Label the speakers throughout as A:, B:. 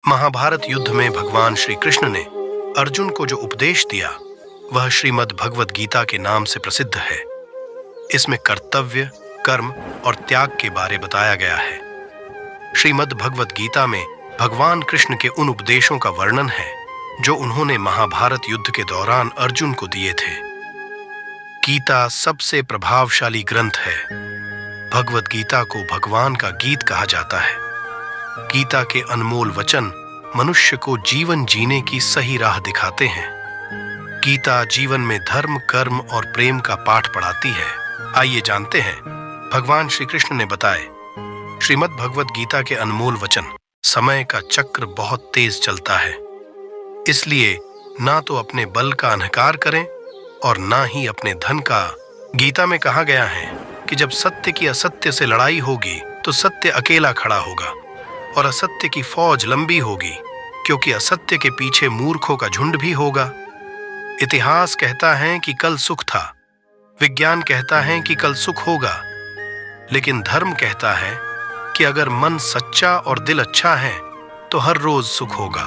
A: महाभारत युद्ध में भगवान श्री कृष्ण ने अर्जुन को जो उपदेश दिया वह श्रीमद् भगवत गीता के नाम से प्रसिद्ध है। इसमें कर्तव्य, कर्म और त्याग के बारे बताया गया है। श्रीमद् भगवत गीता में भगवान कृष्ण के उन उपदेशों का वर्णन है जो उन्होंने महाभारत युद्ध के दौरान अर्जुन को दिए थे। गीता सबसे प्रभावशाली ग्रंथ है। भगवत गीता को भगवान का गीत कहा जाता है। गीता के अनमोल वचन मनुष्य को जीवन जीने की सही राह दिखाते हैं। गीता जीवन में धर्म, कर्म और प्रेम का पाठ पढ़ाती है। आइए जानते हैं भगवान श्री कृष्ण ने बताए श्रीमद् भगवत गीता के अनमोल वचन। समय का चक्र बहुत तेज चलता है, इसलिए ना तो अपने बल का अहंकार करें और ना ही अपने धन का। गीता में कहा गया है कि जब सत्य की असत्य से लड़ाई होगी तो सत्य अकेला खड़ा होगा और असत्य की फौज लंबी होगी, क्योंकि असत्य के पीछे मूर्खों का झुंड भी होगा। इतिहास कहता है कि कल सुख था, विज्ञान कहता है कि कल सुख होगा, लेकिन धर्म कहता है कि अगर मन सच्चा और दिल अच्छा है तो हर रोज सुख होगा।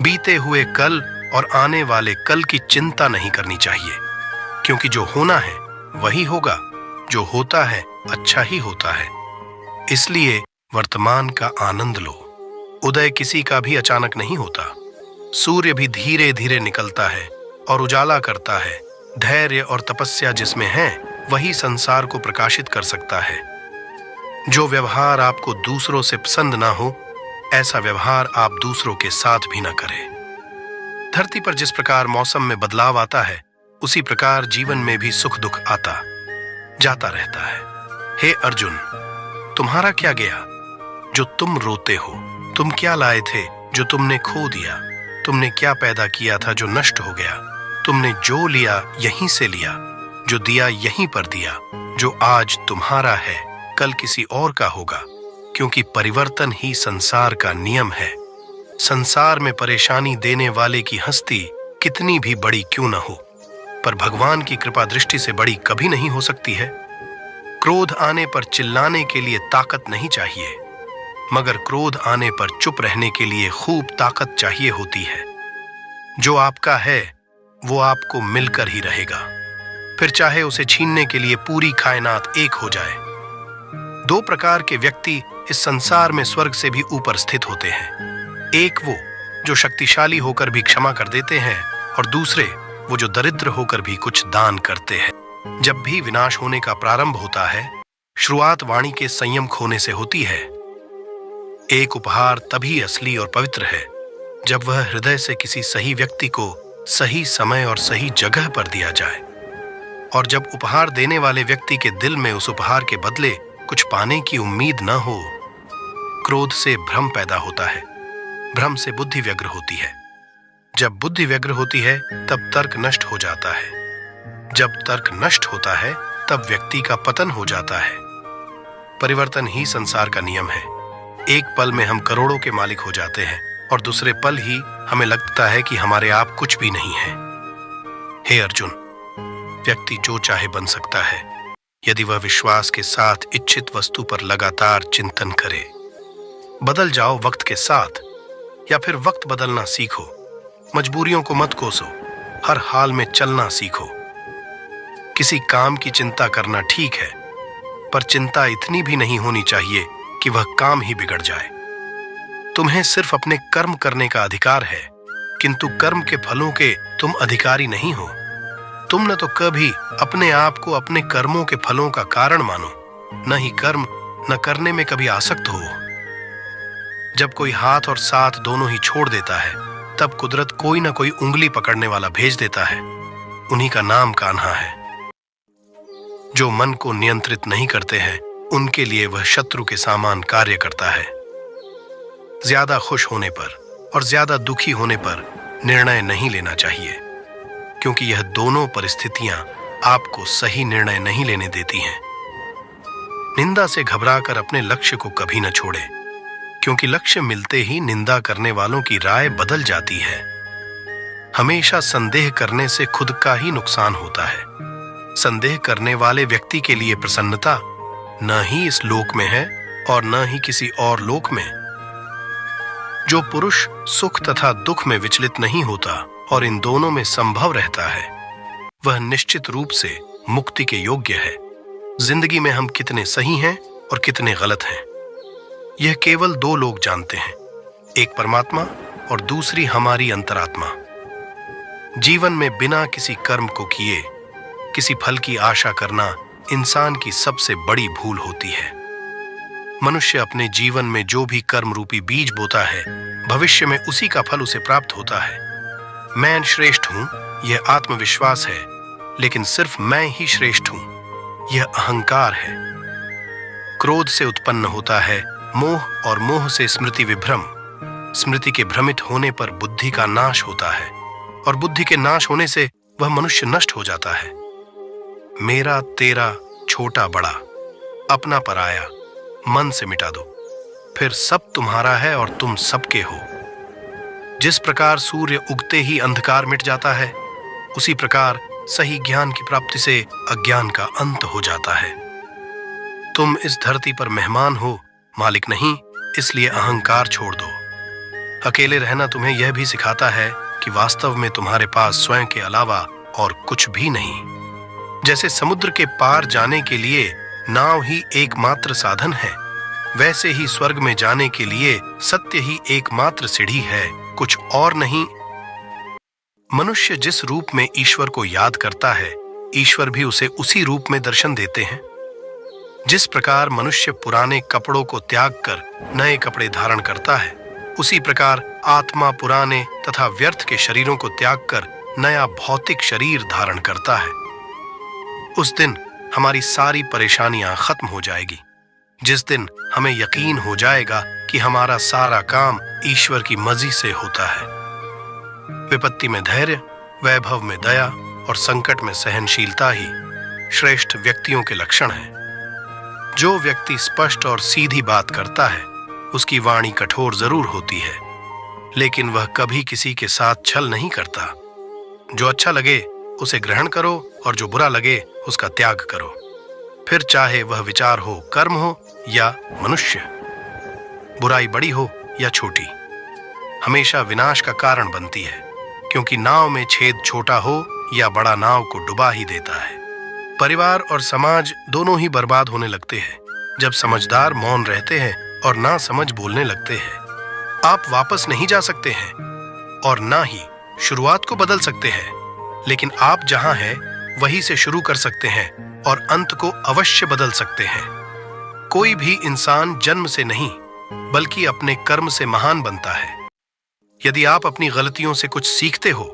A: बीते हुए कल और आने वाले कल की चिंता नहीं करनी चाहिए, क्योंकि जो होना है वही होगा, जो होता है अच्छा ही होता है। इसलिए वर्तमान का आनंद लो। उदय किसी का भी अचानक नहीं होता। सूर्य भी धीरे धीरे निकलता है और उजाला करता है। धैर्य और तपस्या जिसमें है वही संसार को प्रकाशित कर सकता है। जो व्यवहार आपको दूसरों से पसंद ना हो, ऐसा व्यवहार आप दूसरों के साथ भी ना करें। धरती पर जिस प्रकार मौसम में बदलाव आता है, उसी प्रकार जीवन में भी सुख दुख आता जाता रहता है। हे अर्जुन, तुम्हारा क्या गया जो तुम रोते हो? तुम क्या लाए थे जो तुमने खो दिया? तुमने क्या पैदा किया था जो नष्ट हो गया? तुमने जो लिया यहीं से लिया, जो दिया यहीं पर दिया। जो आज तुम्हारा है कल किसी और का होगा, क्योंकि परिवर्तन ही संसार का नियम है। संसार में परेशानी देने वाले की हस्ती कितनी भी बड़ी क्यों न हो, पर भगवान की कृपा दृष्टि से बड़ी कभी नहीं हो सकती है। क्रोध आने पर चिल्लाने के लिए ताकत नहीं चाहिए, मगर क्रोध आने पर चुप रहने के लिए खूब ताकत चाहिए होती है। जो आपका है वो आपको मिलकर ही रहेगा, फिर चाहे उसे छीनने के लिए पूरी कायनात एक हो जाए। दो प्रकार के व्यक्ति इस संसार में स्वर्ग से भी ऊपर स्थित होते हैं। एक वो जो शक्तिशाली होकर भी क्षमा कर देते हैं, और दूसरे वो जो दरिद्र होकर भी कुछ दान करते हैं। जब भी विनाश होने का प्रारंभ होता है, शुरुआत वाणी के संयम खोने से होती है। एक उपहार तभी असली और पवित्र है जब वह हृदय से किसी सही व्यक्ति को सही समय और सही जगह पर दिया जाए, और जब उपहार देने वाले व्यक्ति के दिल में उस उपहार के बदले कुछ पाने की उम्मीद न हो। क्रोध से भ्रम पैदा होता है, भ्रम से बुद्धि व्यग्र होती है। जब बुद्धि व्यग्र होती है तब तर्क नष्ट हो जाता है। जब तर्क नष्ट होता है तब व्यक्ति का पतन हो जाता है। परिवर्तन ही संसार का नियम है। एक पल में हम करोड़ों के मालिक हो जाते हैं और दूसरे पल ही हमें लगता है कि हमारे आप कुछ भी नहीं है। हे अर्जुन, व्यक्ति जो चाहे बन सकता है यदि वह विश्वास के साथ इच्छित वस्तु पर लगातार चिंतन करे। बदल जाओ वक्त के साथ, या फिर वक्त बदलना सीखो। मजबूरियों को मत कोसो, हर हाल में चलना सीखो। किसी काम की चिंता करना ठीक है, पर चिंता इतनी भी नहीं होनी चाहिए कि वह काम ही बिगड़ जाए। तुम्हें सिर्फ अपने कर्म करने का अधिकार है, किंतु कर्म के फलों के तुम अधिकारी नहीं हो। तुम न तो कभी अपने आप को अपने कर्मों के फलों का कारण मानो, न ही कर्म न करने में कभी आसक्त हो। जब कोई हाथ और साथ दोनों ही छोड़ देता है, तब कुदरत कोई न कोई उंगली पकड़ने वाला भेज देता है। उन्हीं का नाम कान्हा है। जो मन को नियंत्रित नहीं करते हैं, उनके लिए वह शत्रु के समान कार्य करता है। ज्यादा खुश होने पर और ज्यादा दुखी होने पर निर्णय नहीं लेना चाहिए, क्योंकि यह दोनों परिस्थितियां आपको सही निर्णय नहीं लेने देती हैं। निंदा से घबराकर अपने लक्ष्य को कभी न छोड़े, क्योंकि लक्ष्य मिलते ही निंदा करने वालों की राय बदल जाती है। हमेशा संदेह करने से खुद का ही नुकसान होता है। संदेह करने वाले व्यक्ति के लिए प्रसन्नता न ही इस लोक में है और न ही किसी और लोक में। जो पुरुष सुख तथा दुख में विचलित नहीं होता और इन दोनों में संभव रहता है, वह निश्चित रूप से मुक्ति के योग्य है। जिंदगी में हम कितने सही हैं और कितने गलत हैं, यह केवल दो लोग जानते हैं, एक परमात्मा और दूसरी हमारी अंतरात्मा। जीवन में बिना किसी कर्म को किए किसी फल की आशा करना इंसान की सबसे बड़ी भूल होती है। मनुष्य अपने जीवन में जो भी कर्म रूपी बीज बोता है, भविष्य में उसी का फल उसे प्राप्त होता है। मैं श्रेष्ठ हूं, यह आत्मविश्वास है, लेकिन सिर्फ मैं ही श्रेष्ठ हूं, यह अहंकार है। क्रोध से उत्पन्न होता है मोह और मोह से स्मृति विभ्रम। स्मृति के भ्रमित होने पर बुद्धि का नाश होता है और बुद्धि के नाश होने से वह मनुष्य नष्ट हो जाता है। मेरा तेरा छोटा बड़ा, अपना पराया, मन से मिटा दो, फिर सब तुम्हारा है और तुम सबके हो। जिस प्रकार सूर्य उगते ही अंधकार मिट जाता है, उसी प्रकार सही ज्ञान की प्राप्ति से अज्ञान का अंत हो जाता है। तुम इस धरती पर मेहमान हो, मालिक नहीं, इसलिए अहंकार छोड़ दो। अकेले रहना तुम्हें यह भी सिखाता है कि वास्तव में तुम्हारे पास स्वयं के अलावा और कुछ भी नहीं। जैसे समुद्र के पार जाने के लिए नाव ही एकमात्र साधन है, वैसे ही स्वर्ग में जाने के लिए सत्य ही एकमात्र सीढ़ी है, कुछ और नहीं। मनुष्य जिस रूप में ईश्वर को याद करता है, ईश्वर भी उसे उसी रूप में दर्शन देते हैं। जिस प्रकार मनुष्य पुराने कपड़ों को त्याग कर नए कपड़े धारण करता है, उसी प्रकार आत्मा पुराने तथा व्यर्थ के शरीरों को त्याग कर नया भौतिक शरीर धारण करता है। उस दिन हमारी सारी परेशानियां खत्म हो जाएगी, जिस दिन हमें यकीन हो जाएगा कि हमारा सारा काम ईश्वर की मर्जी से होता है। विपत्ति में धैर्य, वैभव में दया और संकट में सहनशीलता ही श्रेष्ठ व्यक्तियों के लक्षण हैं। जो व्यक्ति स्पष्ट और सीधी बात करता है, उसकी वाणी कठोर जरूर होती है, लेकिन वह कभी किसी के साथ छल नहीं करता। जो अच्छा लगे उसे ग्रहण करो और जो बुरा लगे उसका त्याग करो, फिर चाहे वह विचार हो, कर्म हो या मनुष्य। बुराई बड़ी हो या छोटी, हमेशा विनाश का कारण बनती है, क्योंकि नाव में छेद छोटा हो या बड़ा नाव को डुबा ही देता है। परिवार और समाज दोनों ही बर्बाद होने लगते हैं जब समझदार मौन रहते हैं और ना समझ बोलने लगते हैं। आप वापस नहीं जा सकते हैं और ना ही शुरुआत को बदल सकते हैं, लेकिन आप जहां हैं वहीं से शुरू कर सकते हैं और अंत को अवश्य बदल सकते हैं। कोई भी इंसान जन्म से नहीं बल्कि अपने कर्म से महान बनता है। यदि आप अपनी गलतियों से कुछ सीखते हो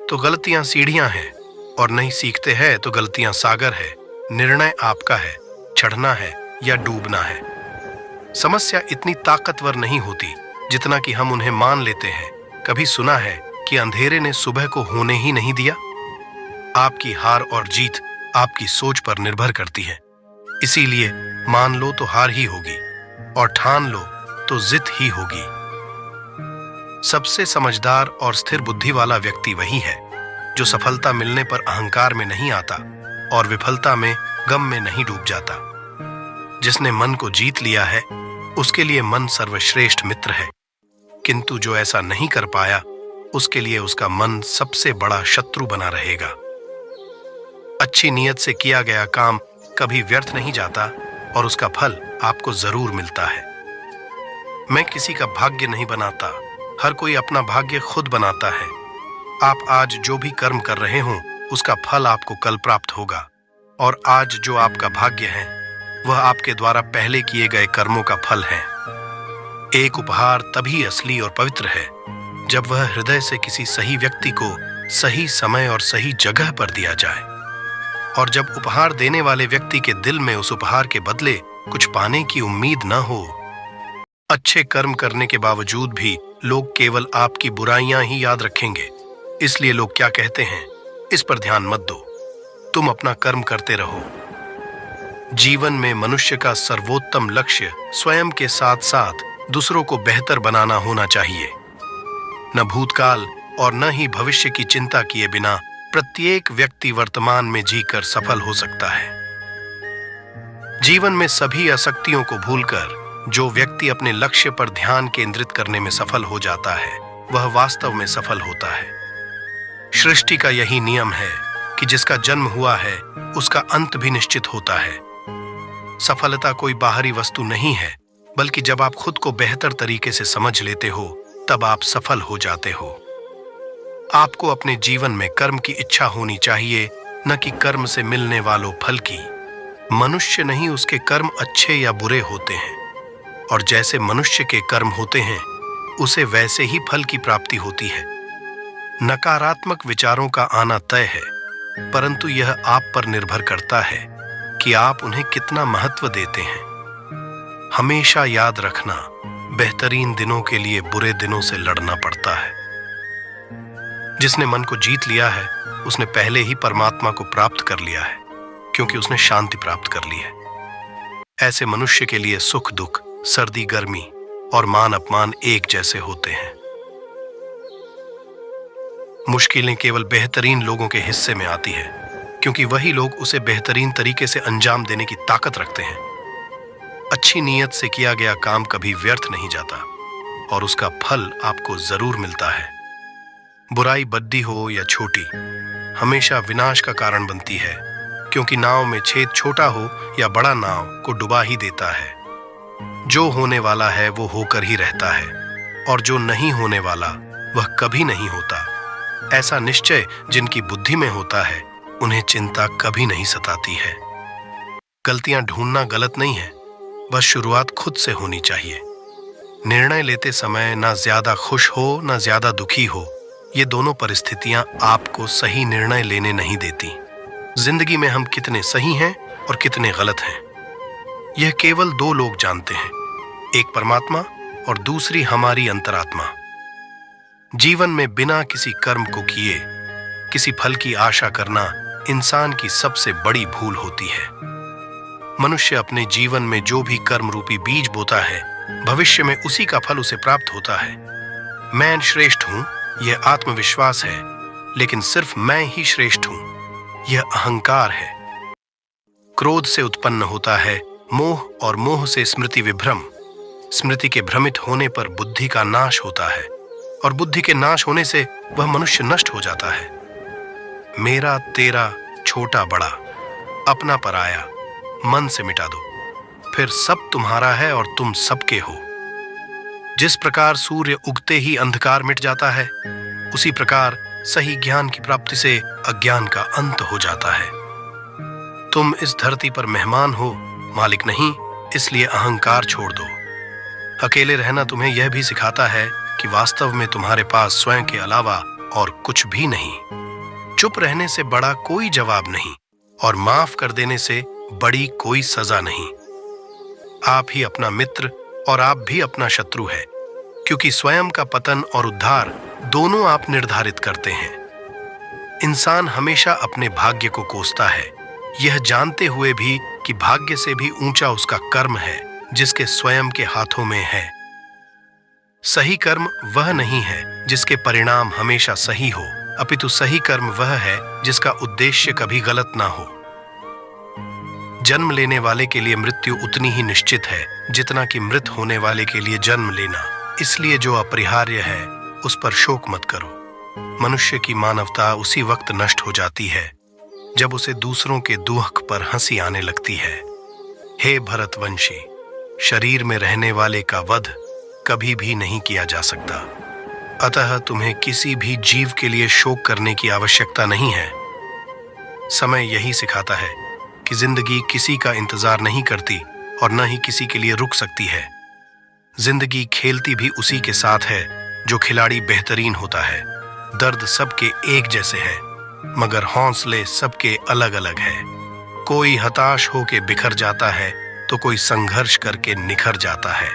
A: तो गलतियां सीढ़ियां हैं, और नहीं सीखते हैं तो गलतियां सागर है। निर्णय आपका है, चढ़ना है या डूबना है। समस्या इतनी ताकतवर नहीं होती जितना कि हम उन्हें मान लेते हैं। कभी सुना है कि अंधेरे ने सुबह को होने ही नहीं दिया? आपकी हार और जीत आपकी सोच पर निर्भर करती है। इसीलिए मान लो तो हार ही होगी और ठान लो तो जीत ही होगी। सबसे समझदार और स्थिर बुद्धि वाला व्यक्ति वही है जो सफलता मिलने पर अहंकार में नहीं आता और विफलता में गम में नहीं डूब जाता। जिसने मन को जीत लिया है उसके लिए मन सर्वश्रेष्ठ मित्र है, किंतु जो ऐसा नहीं कर पाया उसके लिए उसका मन सबसे बड़ा शत्रु बना रहेगा। अच्छी नीयत से किया गया काम कभी व्यर्थ नहीं जाता और उसका फल आपको जरूर मिलता है। मैं किसी का भाग्य नहीं बनाता, हर कोई अपना भाग्य खुद बनाता है। आप आज जो भी कर्म कर रहे हो उसका फल आपको कल प्राप्त होगा, और आज जो आपका भाग्य है वह आपके द्वारा पहले किए गए कर्मों का फल है। एक उपहार तभी असली और पवित्र है जब वह हृदय से किसी सही व्यक्ति को सही समय और सही जगह पर दिया जाए, और जब उपहार देने वाले व्यक्ति के दिल में उस उपहार के बदले कुछ पाने की उम्मीद न हो। अच्छे कर्म करने के बावजूद भी लोग केवल आपकी बुराइयां ही याद रखेंगे, इसलिए लोग क्या कहते हैं इस पर ध्यान मत दो, तुम अपना कर्म करते रहो। जीवन में मनुष्य का सर्वोत्तम लक्ष्य स्वयं के साथ साथ दूसरों को बेहतर बनाना होना चाहिए। न भूतकाल और न ही भविष्य की चिंता किए बिना प्रत्येक व्यक्ति वर्तमान में जीकर सफल हो सकता है। जीवन में सभी आसक्तियों को भूलकर जो व्यक्ति अपने लक्ष्य पर ध्यान केंद्रित करने में सफल हो जाता है वह वास्तव में सफल होता है। सृष्टि का यही नियम है कि जिसका जन्म हुआ है उसका अंत भी निश्चित होता है। सफलता कोई बाहरी वस्तु नहीं है, बल्कि जब आप खुद को बेहतर तरीके से समझ लेते हो तब आप सफल हो जाते हो। आपको अपने जीवन में कर्म की इच्छा होनी चाहिए, न कि कर्म से मिलने वालों फल की। मनुष्य नहीं, उसके कर्म अच्छे या बुरे होते हैं, और जैसे मनुष्य के कर्म होते हैं उसे वैसे ही फल की प्राप्ति होती है। नकारात्मक विचारों का आना तय है, परंतु यह आप पर निर्भर करता है कि आप उन्हें कितना महत्व देते हैं। हमेशा याद रखना, बेहतरीन दिनों के लिए बुरे दिनों से लड़ना पड़ता है। जिसने मन को जीत लिया है उसने पहले ही परमात्मा को प्राप्त कर लिया है, क्योंकि उसने शांति प्राप्त कर ली है। ऐसे मनुष्य के लिए सुख दुख, सर्दी गर्मी और मान अपमान एक जैसे होते हैं। मुश्किलें केवल बेहतरीन लोगों के हिस्से में आती है, क्योंकि वही लोग उसे बेहतरीन तरीके से अंजाम देने की ताकत रखते हैं। अच्छी नीयत से किया गया काम कभी व्यर्थ नहीं जाता और उसका फल आपको जरूर मिलता है। बुराई बद्दी हो या छोटी, हमेशा विनाश का कारण बनती है, क्योंकि नाव में छेद छोटा हो या बड़ा नाव को डुबा ही देता है। जो होने वाला है वो होकर ही रहता है, और जो नहीं होने वाला वह कभी नहीं होता। ऐसा निश्चय जिनकी बुद्धि में होता है उन्हें चिंता कभी नहीं सताती है। गलतियां ढूंढना गलत नहीं है, बस शुरुआत खुद से होनी चाहिए। निर्णय लेते समय ना ज्यादा खुश हो ना ज्यादा दुखी हो, ये दोनों परिस्थितियां आपको सही निर्णय लेने नहीं देती। जिंदगी में हम कितने सही हैं और कितने गलत हैं, यह केवल दो लोग जानते हैं, एक परमात्मा और दूसरी हमारी अंतरात्मा। जीवन में बिना किसी कर्म को किए किसी फल की आशा करना इंसान की सबसे बड़ी भूल होती है। मनुष्य अपने जीवन में जो भी कर्म रूपी बीज बोता है, भविष्य में उसी का फल उसे प्राप्त होता है। मैं श्रेष्ठ हूं, यह आत्मविश्वास है, लेकिन सिर्फ मैं ही श्रेष्ठ हूं, यह अहंकार है। क्रोध से उत्पन्न होता है मोह, और मोह से स्मृति विभ्रम। स्मृति के भ्रमित होने पर बुद्धि का नाश होता है, और बुद्धि के नाश होने से वह मनुष्य नष्ट हो जाता है। मेरा तेरा छोटा बड़ा, अपना पराया मन से मिटा दो, फिर सब तुम्हारा है और तुम सबके हो। जिस प्रकार सूर्य उगते ही अंधकार मिट जाता है, उसी प्रकार सही ज्ञान की प्राप्ति से अज्ञान का अंत हो जाता है। तुम इस धरती पर मेहमान हो, मालिक नहीं, इसलिए अहंकार छोड़ दो। अकेले रहना तुम्हें यह भी सिखाता है कि वास्तव में तुम्हारे पास स्वयं के अलावा और कुछ भी नहीं। चुप रहने से बड़ा कोई जवाब नहीं, और माफ कर देने से बड़ी कोई सजा नहीं। आप ही अपना मित्र और आप भी अपना शत्रु है, क्योंकि स्वयं का पतन और उद्धार दोनों आप निर्धारित करते हैं। इंसान हमेशा अपने भाग्य को कोसता है, यह जानते हुए भी कि भाग्य से भी ऊंचा उसका कर्म है जिसके स्वयं के हाथों में है। सही कर्म वह नहीं है जिसके परिणाम हमेशा सही हो, अपितु सही कर्म वह है जिसका उद्देश्य कभी गलत ना हो। जन्म लेने वाले के लिए मृत्यु उतनी ही निश्चित है जितना कि मृत होने वाले के लिए जन्म लेना। इसलिए जो अपरिहार्य है उस पर शोक मत करो। मनुष्य की मानवता उसी वक्त नष्ट हो जाती है जब उसे दूसरों के दुख पर हंसी आने लगती है। हे भरतवंशी, शरीर में रहने वाले का वध कभी भी नहीं किया जा सकता, अतः तुम्हें किसी भी जीव के लिए शोक करने की आवश्यकता नहीं है। समय यही सिखाता है कि जिंदगी किसी का इंतजार नहीं करती और न ही किसी के लिए रुक सकती है। जिंदगी खेलती भी उसी के साथ है जो खिलाड़ी बेहतरीन होता है। दर्द सबके एक जैसे है, मगर हौसले सबके अलग अलग है। कोई हताश होके बिखर जाता है तो कोई संघर्ष करके निखर जाता है।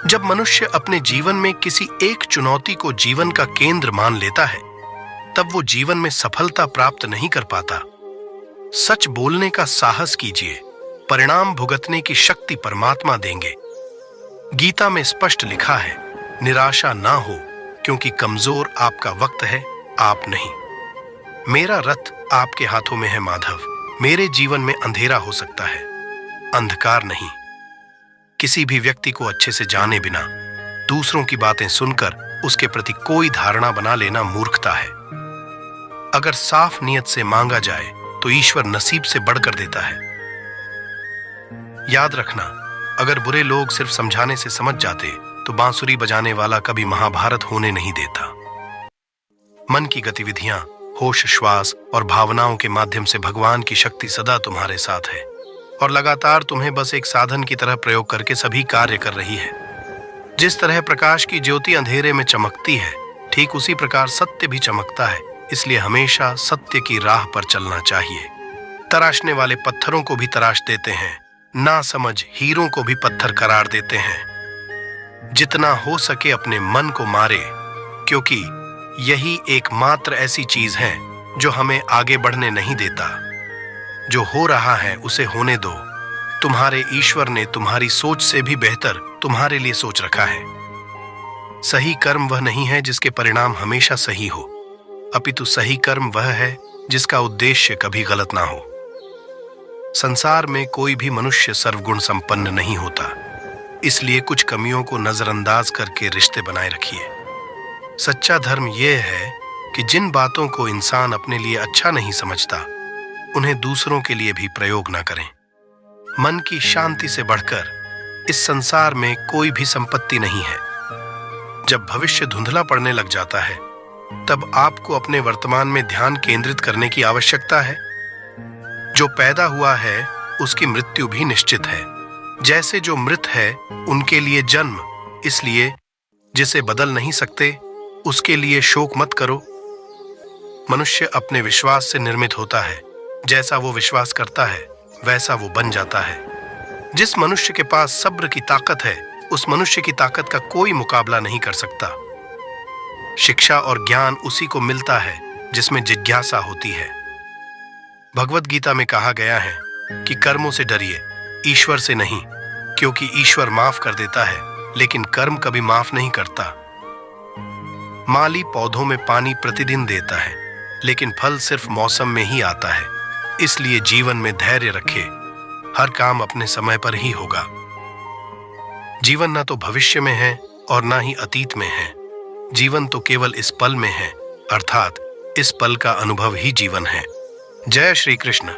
A: जब मनुष्य अपने जीवन में किसी एक चुनौती को जीवन का केंद्र मान लेता है, तब वो जीवन में सफलता प्राप्त नहीं कर पाता। सच बोलने का साहस कीजिए, परिणाम भुगतने की शक्ति परमात्मा देंगे। गीता में स्पष्ट लिखा है, निराशा ना हो, क्योंकि कमजोर आपका वक्त है, आप नहीं। मेरा रथ आपके हाथों में है माधव। मेरे जीवन में अंधेरा हो सकता है, अंधकार नहीं। किसी भी व्यक्ति को अच्छे से जाने बिना दूसरों की बातें सुनकर उसके प्रति कोई धारणा बना लेना मूर्खता है। अगर साफ नियत से मांगा जाए तो ईश्वर नसीब से बढ़कर देता है। याद रखना, अगर बुरे लोग सिर्फ समझाने से समझ जाते तो बांसुरी बजाने वाला कभी महाभारत होने नहीं देता। मन की गतिविधियां, होश, श्वास और भावनाओं के माध्यम से भगवान की शक्ति सदा तुम्हारे साथ है और लगातार तुम्हें बस एक साधन की तरह प्रयोग करके सभी कार्य कर रही है। जिस तरह प्रकाश की ज्योति अंधेरे में चमकती है, ठीक उसी प्रकार सत्य भी चमकता है। इसलिए हमेशा सत्य की राह पर चलना चाहिए। तराशने वाले पत्थरों को भी तराश देते हैं, ना समझ हीरों को भी पत्थर करार देते हैं। जितना हो सके अपने मन को मारे, क्योंकि यही एकमात्र ऐसी चीज है जो हमें आगे बढ़ने नहीं देता। जो हो रहा है उसे होने दो। तुम्हारे ईश्वर ने तुम्हारी सोच से भी बेहतर तुम्हारे लिए सोच रखा है। सही कर्म वह नहीं है जिसके परिणाम हमेशा सही हो, अपितु सही कर्म वह है जिसका उद्देश्य कभी गलत ना हो। संसार में कोई भी मनुष्य सर्वगुण संपन्न नहीं होता, इसलिए कुछ कमियों को नजरअंदाज करके रिश्ते बनाए रखिए। सच्चा धर्म यह है कि जिन बातों को इंसान अपने लिए अच्छा नहीं समझता, उन्हें दूसरों के लिए भी प्रयोग ना करें। मन की शांति से बढ़कर इस संसार में कोई भी संपत्ति नहीं है। जब भविष्य धुंधला पड़ने लग जाता है, तब आपको अपने वर्तमान में ध्यान केंद्रित करने की आवश्यकता है। जो पैदा हुआ है उसकी मृत्यु भी निश्चित है। जैसे जो मृत है उनके लिए जन्म, इसलिए जिसे बदल नहीं सकते उसके लिए शोक मत करो। मनुष्य अपने विश्वास से निर्मित होता है। जैसा वो विश्वास करता है वैसा वो बन जाता है। जिस मनुष्य के पास सब्र की ताकत है, उस मनुष्य की ताकत का कोई मुकाबला नहीं कर सकता। शिक्षा और ज्ञान उसी को मिलता है जिसमें जिज्ञासा होती है। भगवत गीता में कहा गया है कि कर्मों से डरिए, ईश्वर से नहीं, क्योंकि ईश्वर माफ कर देता है लेकिन कर्म कभी माफ नहीं करता। माली पौधों में पानी प्रतिदिन देता है, लेकिन फल सिर्फ मौसम में ही आता है। इसलिए जीवन में धैर्य रखें, हर काम अपने समय पर ही होगा। जीवन ना तो भविष्य में है और ना ही अतीत में है। जीवन तो केवल इस पल में है, अर्थात इस पल का अनुभव ही जीवन है। जय श्री कृष्ण।